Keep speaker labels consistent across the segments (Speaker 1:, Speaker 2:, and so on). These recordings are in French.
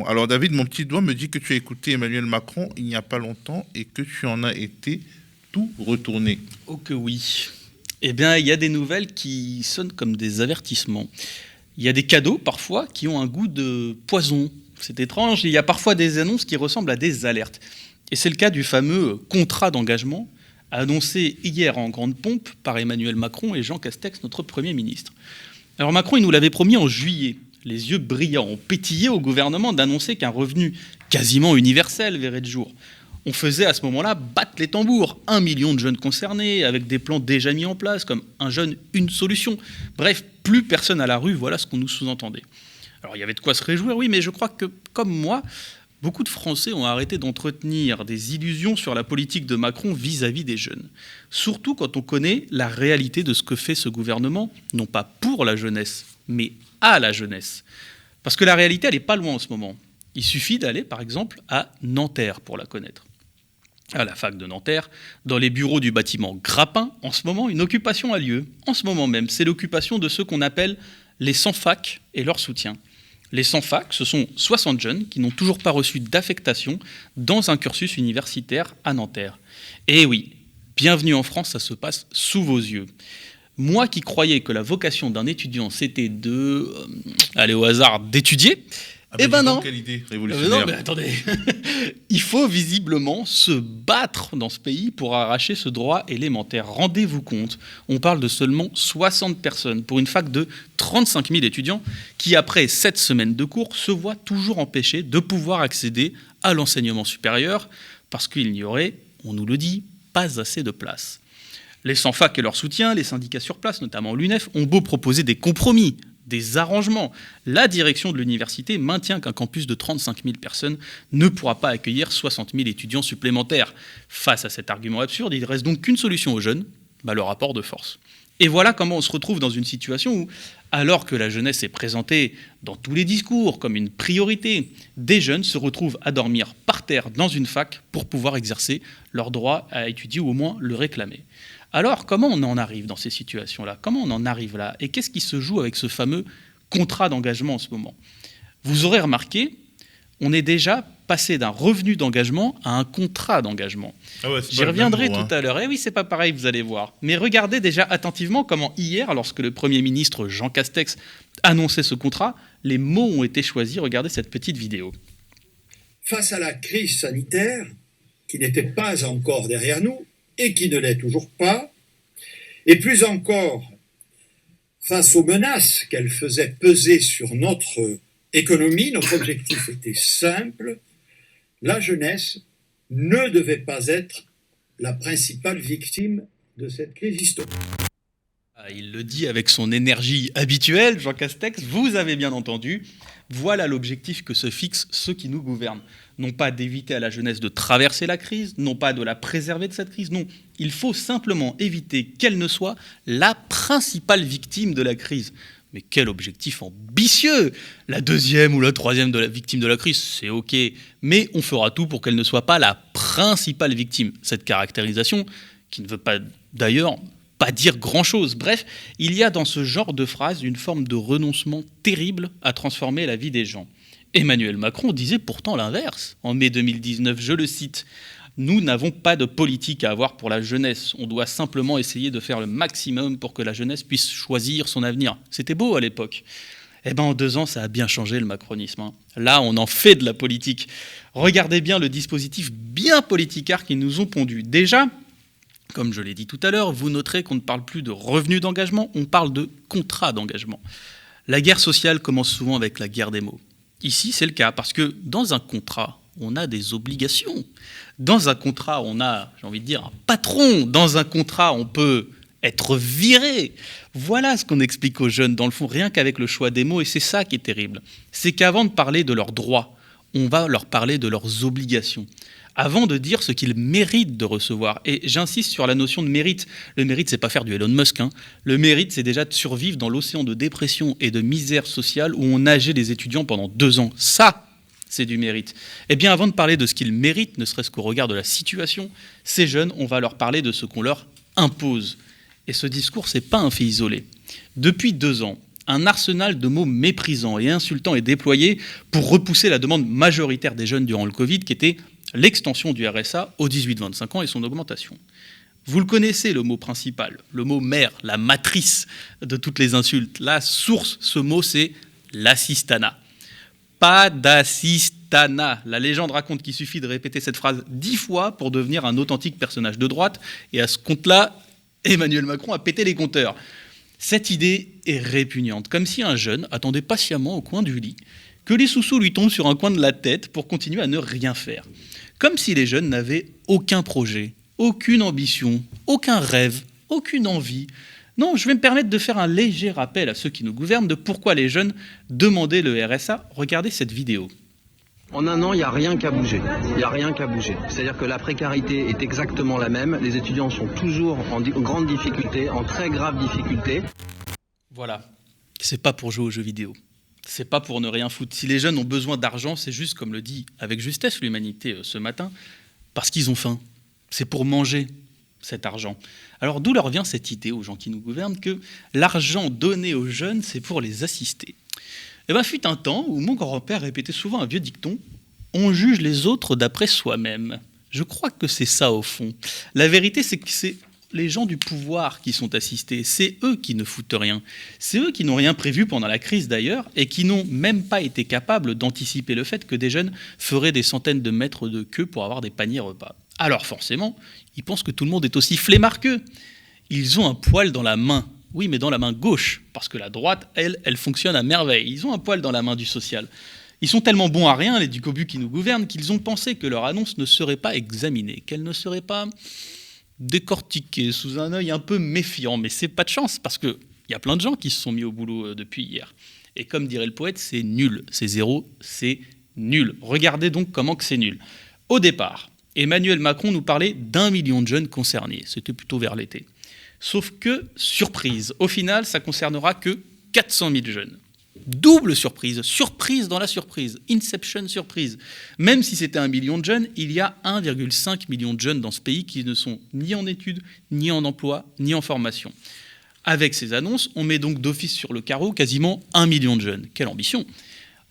Speaker 1: Bon, alors David, mon petit doigt me dit que tu as écouté Emmanuel Macron il n'y a pas longtemps et que tu en as été tout retourné.
Speaker 2: Oh que oui. Eh bien, il y a des nouvelles qui sonnent comme des avertissements. Il y a des cadeaux, parfois, qui ont un goût de poison. C'est étrange, il y a parfois des annonces qui ressemblent à des alertes. Et c'est le cas du fameux contrat d'engagement annoncé hier en grande pompe par Emmanuel Macron et Jean Castex, notre Premier ministre. Alors Macron, il nous l'avait promis en juillet. Les yeux brillants, ont pétillé au gouvernement d'annoncer qu'un revenu quasiment universel verrait le jour. On faisait à ce moment-là battre les tambours. 1 million de jeunes concernés, avec des plans déjà mis en place, comme un jeune, une solution. Bref, plus personne à la rue, voilà ce qu'on nous sous-entendait. Alors il y avait de quoi se réjouir, oui, mais je crois que, comme moi, beaucoup de Français ont arrêté d'entretenir des illusions sur la politique de Macron vis-à-vis des jeunes. Surtout quand on connaît la réalité de ce que fait ce gouvernement, non pas pour la jeunesse, mais à la jeunesse. Parce que la réalité, elle n'est pas loin en ce moment. Il suffit d'aller, par exemple, à Nanterre pour la connaître. À la fac de Nanterre, dans les bureaux du bâtiment Grappin, en ce moment, une occupation a lieu. En ce moment même, c'est l'occupation de ceux qu'on appelle les sans-fac et leur soutien. Les sans-fac, ce sont 60 jeunes qui n'ont toujours pas reçu d'affectation dans un cursus universitaire à Nanterre. Et oui, bienvenue en France, ça se passe sous vos yeux. Moi qui croyais que la vocation d'un étudiant, c'était de, aller au hasard, d'étudier, eh ben non.
Speaker 1: Quelle idée révolutionnaire.
Speaker 2: Non, mais attendez. Il faut visiblement se battre dans ce pays pour arracher ce droit élémentaire. Rendez-vous compte, on parle de seulement 60 personnes pour une fac de 35 000 étudiants qui, après 7 semaines de cours, se voient toujours empêchés de pouvoir accéder à l'enseignement supérieur parce qu'il n'y aurait, on nous le dit, pas assez de place. Les sans-fac et leur soutien, les syndicats sur place, notamment l'UNEF, ont beau proposer des compromis, des arrangements. La direction de l'université maintient qu'un campus de 35 000 personnes ne pourra pas accueillir 60 000 étudiants supplémentaires. Face à cet argument absurde, il ne reste donc qu'une solution aux jeunes, le rapport de force. Et voilà comment on se retrouve dans une situation où, alors que la jeunesse est présentée dans tous les discours comme une priorité, des jeunes se retrouvent à dormir par terre dans une fac pour pouvoir exercer leur droit à étudier ou au moins le réclamer. Alors, comment on en arrive dans ces situations-là? Comment on en arrive là? Et qu'est-ce qui se joue avec ce fameux contrat d'engagement en ce moment? Vous aurez remarqué, on est déjà passé d'un revenu d'engagement à un contrat d'engagement.
Speaker 1: Ah ouais,
Speaker 2: j'y reviendrai tout à l'heure. Eh oui, c'est pas pareil, vous allez voir. Mais regardez déjà attentivement comment hier, lorsque le Premier ministre Jean Castex annonçait ce contrat, les mots ont été choisis. Regardez cette petite vidéo.
Speaker 3: Face à la crise sanitaire, qui n'était pas encore derrière nous, et qui ne l'est toujours pas, et plus encore face aux menaces qu'elle faisait peser sur notre économie, notre objectif était simple, la jeunesse ne devait pas être la principale victime de cette crise historique.
Speaker 2: Il le dit avec son énergie habituelle, Jean Castex, vous avez bien entendu, voilà l'objectif que se fixent ceux qui nous gouvernent. Non pas d'éviter à la jeunesse de traverser la crise, non pas de la préserver de cette crise, non. Il faut simplement éviter qu'elle ne soit la principale victime de la crise. Mais quel objectif ambitieux! La deuxième ou la troisième victime de la crise, c'est OK. Mais on fera tout pour qu'elle ne soit pas la principale victime. Cette caractérisation, qui ne veut pas d'ailleurs pas dire grand-chose. Bref, il y a dans ce genre de phrase une forme de renoncement terrible à transformer la vie des gens. Emmanuel Macron disait pourtant l'inverse. En mai 2019, je le cite, « Nous n'avons pas de politique à avoir pour la jeunesse. On doit simplement essayer de faire le maximum pour que la jeunesse puisse choisir son avenir. » C'était beau à l'époque. Eh bien, en 2 ans, ça a bien changé le macronisme. Là, on en fait de la politique. Regardez bien le dispositif bien politicard qu'ils nous ont pondu. Déjà, comme je l'ai dit tout à l'heure, vous noterez qu'on ne parle plus de revenu d'engagement, on parle de contrat d'engagement. La guerre sociale commence souvent avec la guerre des mots. Ici, c'est le cas, parce que dans un contrat, on a des obligations. Dans un contrat, on a, j'ai envie de dire, un patron. Dans un contrat, on peut être viré. Voilà ce qu'on explique aux jeunes, dans le fond, rien qu'avec le choix des mots, et c'est ça qui est terrible. C'est qu'avant de parler de leurs droits, on va leur parler de leurs obligations. Avant de dire ce qu'ils méritent de recevoir. Et j'insiste sur la notion de mérite. Le mérite, c'est pas faire du Elon Musk. Le mérite, c'est déjà de survivre dans l'océan de dépression et de misère sociale où on nageait les étudiants pendant 2 ans. Ça, c'est du mérite. Eh bien, avant de parler de ce qu'ils méritent, ne serait-ce qu'au regard de la situation, ces jeunes, on va leur parler de ce qu'on leur impose. Et ce discours, c'est pas un fait isolé. Depuis 2 ans, Un arsenal de mots méprisants et insultants est déployé pour repousser la demande majoritaire des jeunes durant le Covid, qui était l'extension du RSA aux 18-25 ans et son augmentation. Vous le connaissez, le mot principal, le mot mère, la matrice de toutes les insultes. La source, ce mot, c'est l'assistanat. Pas d'assistanat. La légende raconte qu'il suffit de répéter cette phrase 10 fois pour devenir un authentique personnage de droite. Et à ce compte-là, Emmanuel Macron a pété les compteurs. Cette idée est répugnante, comme si un jeune attendait patiemment au coin du lit que les sous-sous lui tombent sur un coin de la tête pour continuer à ne rien faire. Comme si les jeunes n'avaient aucun projet, aucune ambition, aucun rêve, aucune envie. Non, je vais me permettre de faire un léger rappel à ceux qui nous gouvernent de pourquoi les jeunes demandaient le RSA. Regardez cette vidéo.
Speaker 4: En un an, il n'y a rien qu'à bouger. Il n'y a rien qu'à bouger. C'est-à-dire que la précarité est exactement la même. Les étudiants sont toujours en grande difficulté, en très grave difficulté.
Speaker 2: Voilà. C'est pas pour jouer aux jeux vidéo. C'est pas pour ne rien foutre. Si les jeunes ont besoin d'argent, c'est juste, comme le dit avec justesse l'Humanité ce matin, parce qu'ils ont faim. C'est pour manger cet argent. Alors d'où leur vient cette idée aux gens qui nous gouvernent que l'argent donné aux jeunes, c'est pour les assister. Eh bien, fut un temps où mon grand-père répétait souvent un vieux dicton « On juge les autres d'après soi-même ». Je crois que c'est ça au fond. La vérité, c'est que c'est les gens du pouvoir qui sont assistés. C'est eux qui ne foutent rien. C'est eux qui n'ont rien prévu pendant la crise d'ailleurs et qui n'ont même pas été capables d'anticiper le fait que des jeunes feraient des centaines de mètres de queue pour avoir des paniers repas. Alors forcément, ils pensent que tout le monde est aussi flemmard qu'eux. Ils ont un poil dans la main. Oui, mais dans la main gauche, parce que la droite, elle fonctionne à merveille. Ils ont un poil dans la main du social. Ils sont tellement bons à rien, les ducobus qui nous gouvernent, qu'ils ont pensé que leur annonce ne serait pas examinée, qu'elle ne serait pas décortiquée sous un œil un peu méfiant. Mais c'est pas de chance, parce qu'il y a plein de gens qui se sont mis au boulot depuis hier. Et comme dirait le poète, c'est nul. C'est zéro, c'est nul. Regardez donc comment que c'est nul. Au départ, Emmanuel Macron nous parlait d'1 million de jeunes concernés. C'était plutôt vers l'été. Sauf que, surprise, au final, ça concernera que 400 000 jeunes. Double surprise, surprise dans la surprise, inception surprise. Même si c'était 1 million de jeunes, il y a 1,5 million de jeunes dans ce pays qui ne sont ni en études, ni en emploi, ni en formation. Avec ces annonces, on met donc d'office sur le carreau quasiment 1 million de jeunes. Quelle ambition!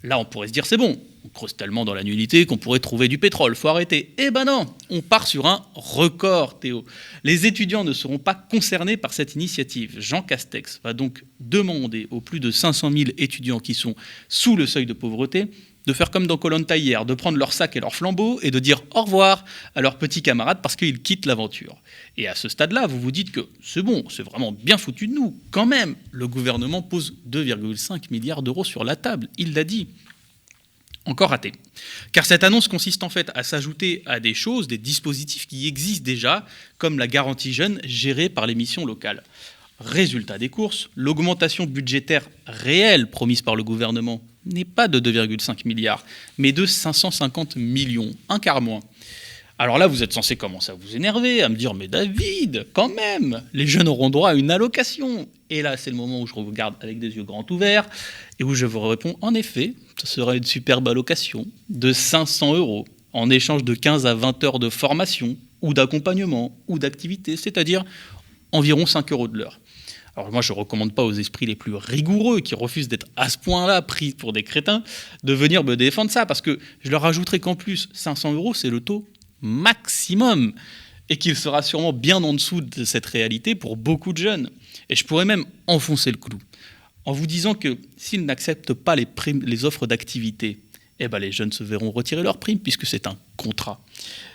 Speaker 2: Là, on pourrait se dire, c'est bon, on creuse tellement dans la nullité qu'on pourrait trouver du pétrole, faut arrêter. Eh ben non, on part sur un record, Théo. Les étudiants ne seront pas concernés par cette initiative. Jean Castex va donc demander aux plus de 500 000 étudiants qui sont sous le seuil de pauvreté de faire comme dans Koh-Lanta hier, de prendre leur sac et leur flambeau et de dire au revoir à leurs petits camarades parce qu'ils quittent l'aventure. Et à ce stade-là, vous vous dites que c'est bon, c'est vraiment bien foutu de nous. Quand même, le gouvernement pose 2,5 milliards d'euros sur la table, il l'a dit. Encore raté. Car cette annonce consiste en fait à s'ajouter à des choses, des dispositifs qui existent déjà, comme la garantie jeune gérée par les missions locales. Résultat des courses, l'augmentation budgétaire réelle promise par le gouvernement n'est pas de 2,5 milliards, mais de 550 millions, un quart moins. Alors là, vous êtes censé commencer à vous énerver, à me dire « Mais David, quand même, les jeunes auront droit à une allocation !» Et là, c'est le moment où je vous regarde avec des yeux grands ouverts et où je vous réponds « En effet, ce sera une superbe allocation de 500 € en échange de 15 à 20 heures de formation ou d'accompagnement ou d'activité, c'est-à-dire environ 5 € de l'heure. » Alors moi, je ne recommande pas aux esprits les plus rigoureux qui refusent d'être à ce point-là pris pour des crétins de venir me défendre ça, parce que je leur ajouterai qu'en plus, 500 €, c'est le taux maximum, et qu'il sera sûrement bien en dessous de cette réalité pour beaucoup de jeunes. Et je pourrais même enfoncer le clou, en vous disant que s'ils n'acceptent pas les offres d'activité, eh ben les jeunes se verront retirer leurs primes, puisque c'est un contrat.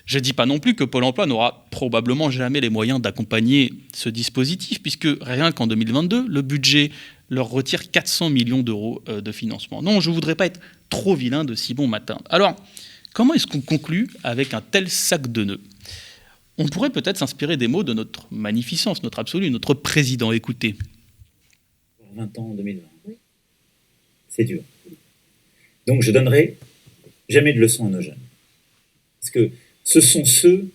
Speaker 2: Je ne dis pas non plus que Pôle emploi n'aura probablement jamais les moyens d'accompagner ce dispositif, puisque rien qu'en 2022, le budget leur retire 400 millions d'euros de financement. Non, je ne voudrais pas être trop vilain de si bon matin. Alors, comment est-ce qu'on conclut avec un tel sac de nœuds ? On pourrait peut-être s'inspirer des mots de notre magnificence, notre absolu, notre président. Écoutez.
Speaker 5: 20 ans en 2020. C'est dur. Donc je donnerai jamais de leçons à nos jeunes. Parce que ce sont ceux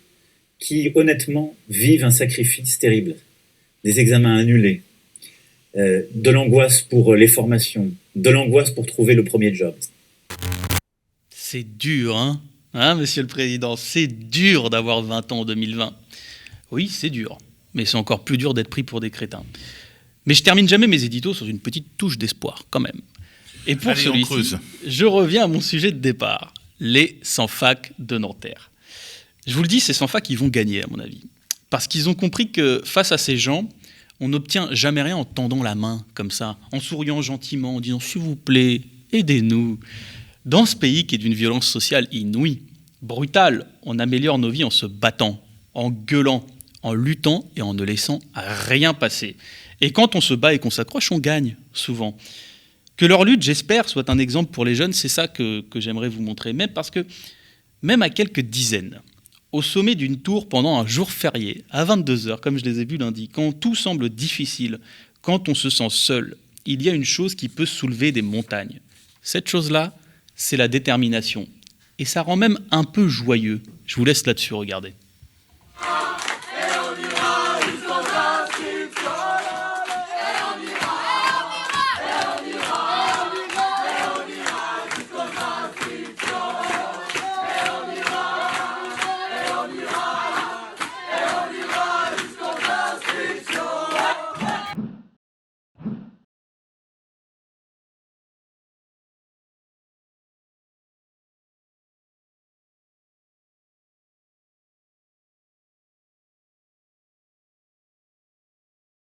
Speaker 5: qui, honnêtement, vivent un sacrifice terrible. Des examens annulés, de l'angoisse pour les formations, de l'angoisse pour trouver le premier job.
Speaker 2: C'est dur, hein, Monsieur le Président, c'est dur d'avoir 20 ans en 2020. Oui, c'est dur, mais c'est encore plus dur d'être pris pour des crétins. Mais je termine jamais mes éditos sur une petite touche d'espoir, quand même. Et pour
Speaker 1: Allez, on
Speaker 2: celui-ci,
Speaker 1: creuse.
Speaker 2: je reviens à mon sujet de départ, les 100 facs de Nanterre. Je vous le dis, ces 100 facs, ils vont gagner, à mon avis. Parce qu'ils ont compris que face à ces gens, on n'obtient jamais rien en tendant la main, comme ça, en souriant gentiment, en disant « s'il vous plaît, aidez-nous ». Dans ce pays qui est d'une violence sociale inouïe, brutale, on améliore nos vies en se battant, en gueulant, en luttant et en ne laissant rien passer. Et quand on se bat et qu'on s'accroche, on gagne, souvent. Que leur lutte, j'espère, soit un exemple pour les jeunes, c'est ça que j'aimerais vous montrer. Même parce que, même à quelques dizaines, au sommet d'une tour pendant un jour férié, à 22h, comme je les ai vus lundi, quand tout semble difficile, quand on se sent seul, il y a une chose qui peut soulever des montagnes. Cette chose-là, c'est la détermination. Et ça rend même un peu joyeux. Je vous laisse là-dessus regarder.